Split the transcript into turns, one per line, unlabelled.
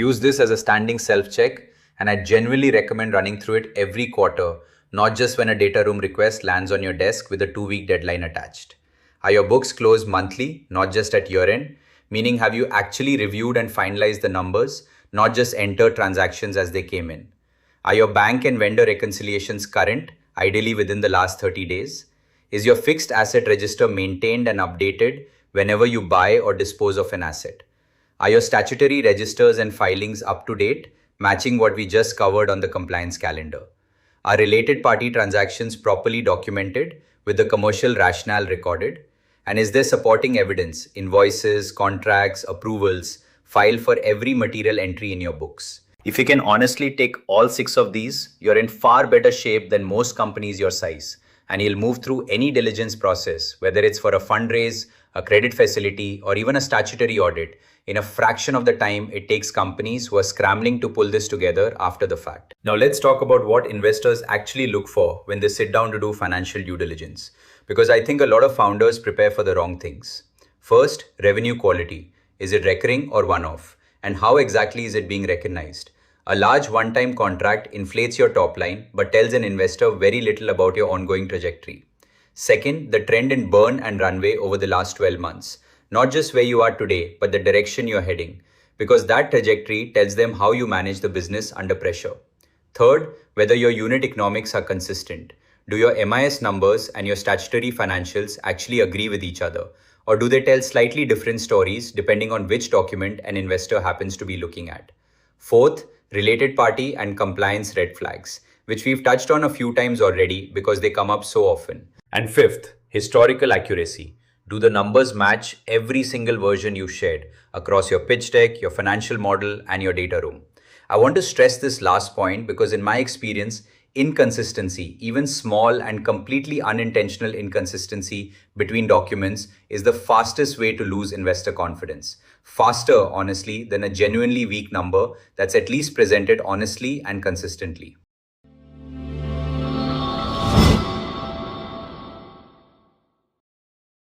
Use this as a standing self-check, and I genuinely recommend running through it every quarter, not just when a data room request lands on your desk with a 2-week deadline attached. Are your books closed monthly, not just at year-end? Meaning, have you actually reviewed and finalized the numbers, not just entered transactions as they came in? Are your bank and vendor reconciliations current, ideally within the last 30 days? Is your fixed asset register maintained and updated whenever you buy or dispose of an asset? Are your statutory registers and filings up to date, matching what we just covered on the compliance calendar? Are related party transactions properly documented with the commercial rationale recorded? And is there supporting evidence, invoices, contracts, approvals, filed for every material entry in your books? If you can honestly take all 6 of these, you're in far better shape than most companies your size, and you'll move through any diligence process, whether it's for a fundraise, a credit facility, or even a statutory audit, in a fraction of the time it takes companies who are scrambling to pull this together after the fact. Now let's talk about what investors actually look for when they sit down to do financial due diligence, because I think a lot of founders prepare for the wrong things. First, revenue quality. Is it recurring or one-off? And how exactly is it being recognized? A large one-time contract inflates your top line but tells an investor very little about your ongoing trajectory. Second, the trend in burn and runway over the last 12 months. Not just where you are today, but the direction you're heading, because that trajectory tells them how you manage the business under pressure. Third, whether your unit economics are consistent. Do your MIS numbers and your statutory financials actually agree with each other? Or do they tell slightly different stories depending on which document an investor happens to be looking at? Fourth, related party and compliance red flags, which we've touched on a few times already because they come up so often. And fifth, historical accuracy. Do the numbers match every single version you shared across your pitch deck, your financial model, and your data room? I want to stress this last point because in my experience, inconsistency, even small and completely unintentional inconsistency between documents, is the fastest way to lose investor confidence. Faster, honestly, than a genuinely weak number that's at least presented honestly and consistently.